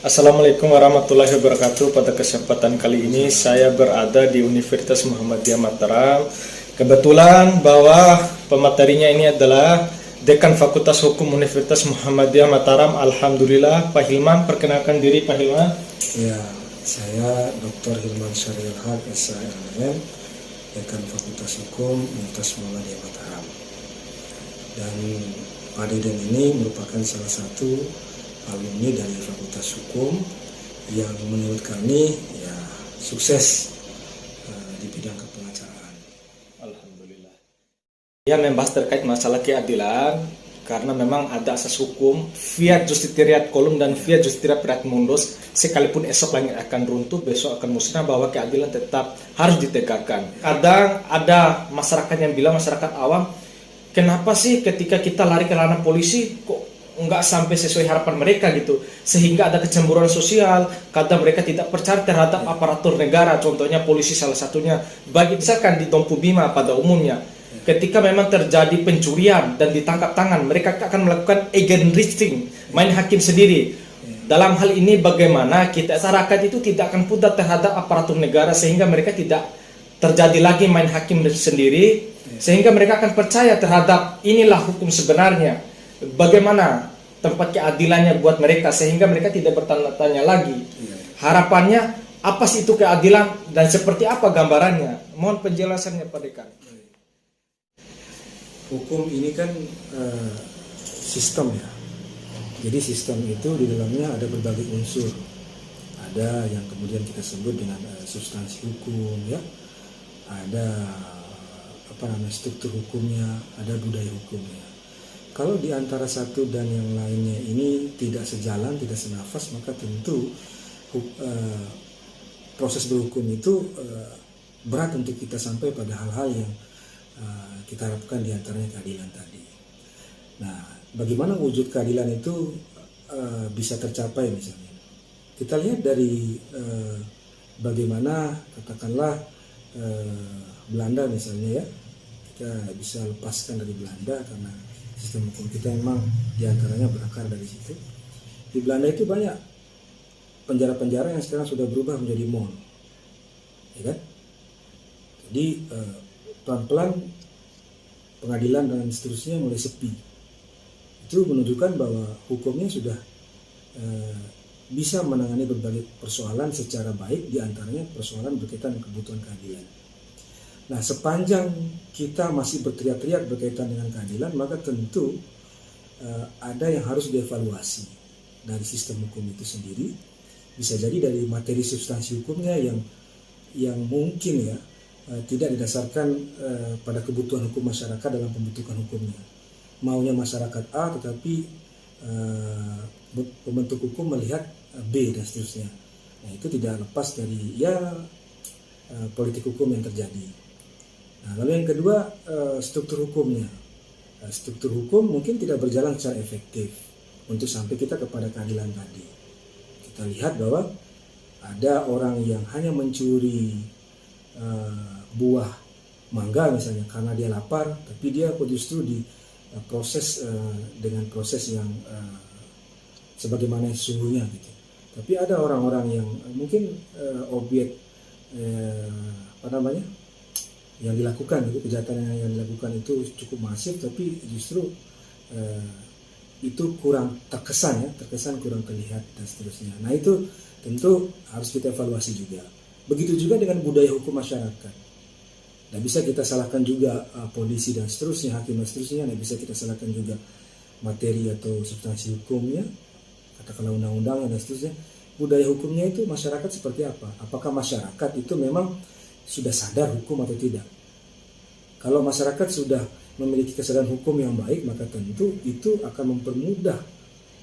Assalamualaikum warahmatullahi wabarakatuh. Pada kesempatan kali ini saya berada di Universitas Muhammadiyah Mataram. Kebetulan bahwa pematerinya ini adalah Dekan Fakultas Hukum Universitas Muhammadiyah Mataram. Alhamdulillah, Pak Hilman, perkenalkan diri Pak Hilman. Ya, saya Dr. Hilman Syariul Haq, SHMM, Dekan Fakultas Hukum Universitas Muhammadiyah Mataram. Dan Pak Deden ini merupakan salah satu alumni dari Fakultas Hukum yang menurut kami ya sukses di bidang kepengacaraan. Alhamdulillah. Ya, membahas terkait masalah keadilan karena memang ada asas hukum fiat justitiariat kolum dan fiat justitiariat mundus. Sekalipun esok langit akan runtuh, besok akan musnah, bahwa keadilan tetap harus ditegakkan. Kadang ada masyarakat yang bilang, masyarakat awam, kenapa sih ketika kita lari ke ranah polisi kok nggak sampai sesuai harapan mereka gitu, sehingga ada kecemburuan sosial. Kadang mereka tidak percaya terhadap aparatur negara, contohnya polisi salah satunya. Bagi misalkan di Dompu Bima pada umumnya, ketika memang terjadi pencurian dan ditangkap tangan, mereka akan melakukan eigenreaching, main hakim sendiri. Dalam hal ini bagaimana kita masyarakat itu tidak akan pudar terhadap aparatur negara, sehingga mereka tidak terjadi lagi main hakim sendiri, sehingga mereka akan percaya terhadap inilah hukum sebenarnya. Bagaimana tempat keadilannya buat mereka, sehingga mereka tidak bertanya-tanya lagi. Harapannya apa sih itu keadilan dan seperti apa gambarannya? Mohon penjelasannya Pak Dekan. Hukum ini kan sistem ya. Jadi sistem itu di dalamnya ada berbagai unsur. Ada yang kemudian kita sebut dengan substansi hukum ya. Ada struktur hukumnya, ada budaya hukumnya. Kalau di antara satu dan yang lainnya ini tidak sejalan, tidak senafas, maka tentu proses berhukum itu berat untuk kita sampai pada hal-hal yang kita harapkan di antaranya keadilan tadi. Nah, bagaimana wujud keadilan itu bisa tercapai misalnya? Kita lihat dari bagaimana katakanlah Belanda misalnya ya, kita bisa lepaskan dari Belanda karena sistem hukum kita memang diantaranya berakar dari situ. Di Belanda itu banyak penjara-penjara yang sekarang sudah berubah menjadi mall, ya kan? Jadi pelan-pelan pengadilan dan seterusnya mulai sepi. Itu menunjukkan bahwa hukumnya sudah bisa menangani berbagai persoalan secara baik, diantaranya persoalan berkaitan dengan kebutuhan keadilan. Nah, sepanjang kita masih berteriak-teriak berkaitan dengan keadilan, maka tentu ada yang harus dievaluasi dari sistem hukum itu sendiri. Bisa jadi dari materi substansi hukumnya yang mungkin ya tidak didasarkan pada kebutuhan hukum masyarakat dalam pembentukan hukumnya. Maunya masyarakat A, tetapi pembentuk hukum melihat B dan seterusnya. Nah, itu tidak lepas dari politik hukum yang terjadi. Nah, lalu yang kedua, struktur hukumnya. Struktur hukum mungkin tidak berjalan secara efektif untuk sampai kita kepada keadilan tadi. Kita lihat bahwa ada orang yang hanya mencuri buah mangga misalnya karena dia lapar, tapi dia justru diproses dengan proses yang sebagaimana sesungguhnya gitu. Tapi ada orang-orang yang mungkin objek yang dilakukan, itu kejahatan yang dilakukan itu cukup masif, tapi justru itu kurang terkesan kurang terlihat dan seterusnya. Nah, itu tentu harus kita evaluasi juga. Begitu juga dengan budaya hukum masyarakat. Tidak bisa kita salahkan juga polisi dan seterusnya, hakim dan seterusnya. Tidak bisa kita salahkan juga materi atau substansi hukumnya, katakanlah undang-undang dan seterusnya. Budaya hukumnya itu masyarakat seperti apa? Apakah masyarakat itu memang sudah sadar hukum atau tidak? Kalau masyarakat sudah memiliki kesadaran hukum yang baik, maka tentu itu akan mempermudah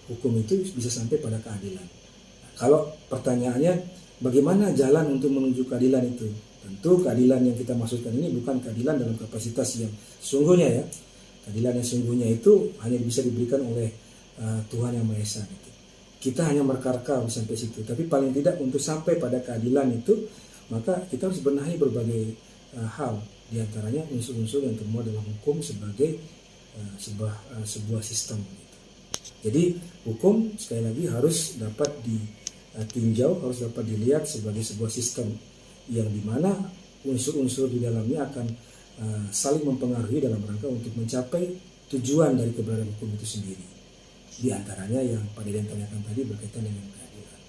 hukum itu bisa sampai pada keadilan. Nah, kalau pertanyaannya bagaimana jalan untuk menuju keadilan itu? Tentu keadilan yang kita maksudkan ini bukan keadilan dalam kapasitas yang sungguhnya ya. Keadilan yang sungguhnya itu hanya bisa diberikan oleh Tuhan Yang Maha Esa. Gitu. Kita hanya merkarka sampai situ, tapi paling tidak untuk sampai pada keadilan itu, maka kita harus benahi berbagai hal, diantaranya unsur-unsur yang termuat dalam hukum sebagai sebuah sistem. Jadi hukum sekali lagi harus dapat tinjau, harus dapat dilihat sebagai sebuah sistem yang dimana unsur-unsur di dalamnya akan saling mempengaruhi dalam rangka untuk mencapai tujuan dari keberadaan hukum itu sendiri. Di antaranya yang Pak Deden tanyakan tadi berkaitan dengan keadilan.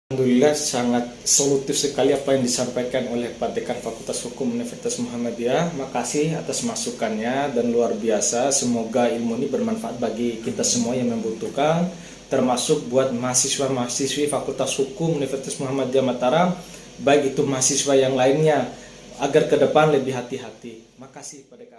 Alhamdulillah sangat solutif sekali apa yang disampaikan oleh Pak Dekan Fakultas Hukum Universitas Muhammadiyah. Makasih atas masukannya dan luar biasa. Semoga ilmu ini bermanfaat bagi kita semua yang membutuhkan, termasuk buat mahasiswa-mahasiswi Fakultas Hukum Universitas Muhammadiyah Mataram, baik itu mahasiswa yang lainnya, agar ke depan lebih hati-hati. Makasih Pak Dekan.